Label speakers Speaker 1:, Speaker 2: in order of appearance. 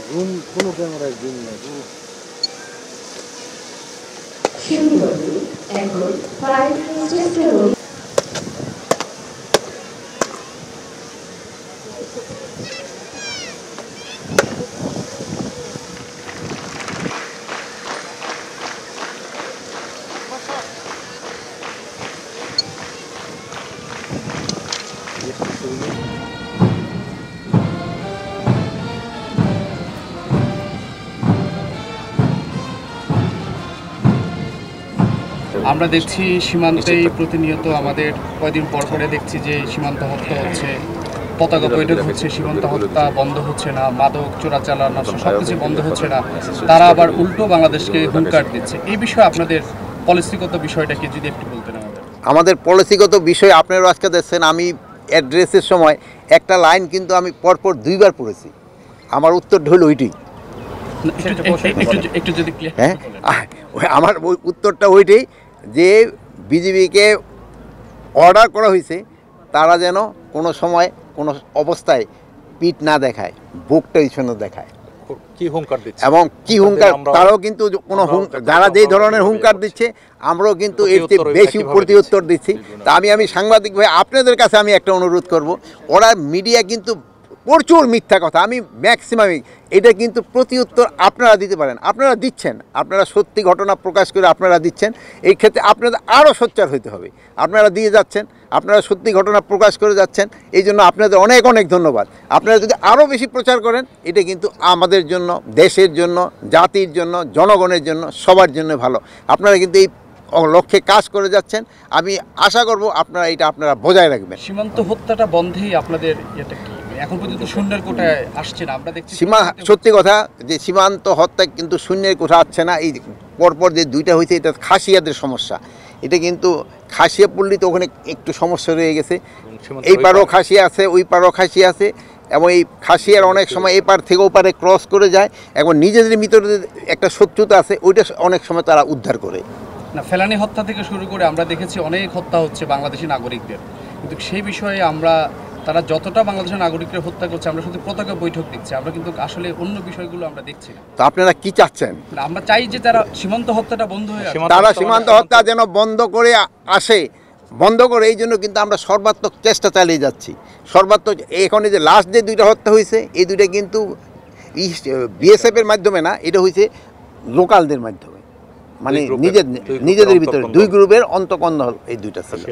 Speaker 1: Zoom কোনো ক্যামেরায় zoom নেই।
Speaker 2: এখন ফায়ার চেষ্টা করি।
Speaker 3: আমরা দেখছি সীমান্তেই প্রতিনিয়ত আমাদের কয়েকদিন পর পরে দেখছি যে সীমান্ত হত্যা হচ্ছে, পতাকা বৈঠক হচ্ছে, সীমান্ত হত্যা বন্ধ হচ্ছে না, মাদক চোরাচালান সব কিছু বন্ধ হচ্ছে না, তারা আবার উল্টো বাংলাদেশকে হুঙ্কার দিচ্ছে। এই বিষয়ে আপনাদের পলিসিগত বিষয়টাকে যদি একটু বলতেন
Speaker 4: আমাদের পলিসিগত বিষয় আপনারা আজকে দেখছেন। আমি অ্যাড্রেসের সময় একটা লাইন কিন্তু আমি পরপর 2 বার পড়েছি। আমার উত্তর হলো ওইটাই।
Speaker 3: একটু যদি
Speaker 4: হ্যাঁ, আমার উত্তরটা ওইটাই যে বিজেপিকে অর্ডার করা হয়েছে তারা যেন কোনো সময় কোনো অবস্থায় পিঠ না দেখায়, বুকটা পিছনে দেখায়।
Speaker 1: কি হুঙ্কার দিচ্ছে
Speaker 4: এবং কি হুঙ্কার, তারাও কিন্তু কোনো যারা যেই ধরনের হুঙ্কার দিচ্ছে আমরাও কিন্তু এর চেয়ে বেশি প্রতিউত্তর দিচ্ছি। তা আমি সাংবাদিক ভাই আপনাদের কাছে আমি একটা অনুরোধ করব, ওরা মিডিয়া কিন্তু প্রচুর মিথ্যা কথা, আমি ম্যাক্সিমামই এটা কিন্তু প্রতিউত্তর আপনারা দিতে পারেন, আপনারা দিচ্ছেন, আপনারা সত্যি ঘটনা প্রকাশ করে আপনারা দিচ্ছেন। এই ক্ষেত্রে আপনাদের আরও সোচ্চার হতে হবে, আপনারা দিয়ে যাচ্ছেন, আপনারা সত্যি ঘটনা প্রকাশ করে যাচ্ছেন, এই জন্য আপনাদের অনেক অনেক ধন্যবাদ। আপনারা যদি আরও বেশি প্রচার করেন এটা কিন্তু আমাদের জন্য, দেশের জন্য, জাতির জন্য, জনগণের জন্য, সবার জন্য ভালো। আপনারা কিন্তু এই লক্ষ্যে কাজ করে যাচ্ছেন, আমি আশা করব আপনারা আপনারা বজায় রাখবেন।
Speaker 3: সীমান্ত হত্যাটা বন্ধেই আপনাদের এটা কি এখন পর্যন্ত শূন্যের কোটায় আসছে না? আমরা দেখছি
Speaker 4: সত্যি কথা যে সীমান্ত হত্যা কিন্তু শূন্যের কোঠা আসছে না। এই পরপর যে 2টা হয়েছে এটা খাসিয়াদের সমস্যা, এটা কিন্তু খাসিয়া পড়লে তো ওখানে একটু সমস্যা রয়ে গেছে। এই পারও খাসিয়া আছে, ওই পারও খাসিয়া আছে, এবং এই খাসিয়ার অনেক সময় এই পার থেকে ওপারে ক্রস করে যায়, এবং নিজেদের ভিতরে একটা শত্রুতা আছে, ওইটা অনেক সময় তারা উদ্ধার করে
Speaker 3: না। ফেলানি হত্যা থেকে শুরু করে আমরা দেখেছি অনেক হত্যা হচ্ছে বাংলাদেশি নাগরিকদের, কিন্তু সেই বিষয়ে আমরা তারা যতটা বাংলাদেশের নাগরিকদের হত্যা করছে আমরা শুধু পতাকা বৈঠক দেখছি, আমরা কিন্তু আসলে অন্য বিষয়গুলো আমরা দেখছি না।
Speaker 4: তো আপনারা কি চাচ্ছেন?
Speaker 3: আমরা চাই যে তারা সীমান্ত হত্যাটা বন্ধ হয়ে আসে,
Speaker 4: তারা সীমান্ত হত্যা যেন বন্ধ করে আসে, বন্ধ করে এই জন্য কিন্তু আমরা সর্বাত্মক চেষ্টা চালিয়ে যাচ্ছি। সর্বাত্মক এখন এই যে লাস্ট যে 2টা হত্যা হয়েছে, এই 2টা কিন্তু বিএসএফের মাধ্যমে না, এটা হয়েছে লোকালদের মাধ্যমে, মানে নিজেদের ভিতরে 2 গ্রুপের অন্তকন্দ এই 2টা ছিল।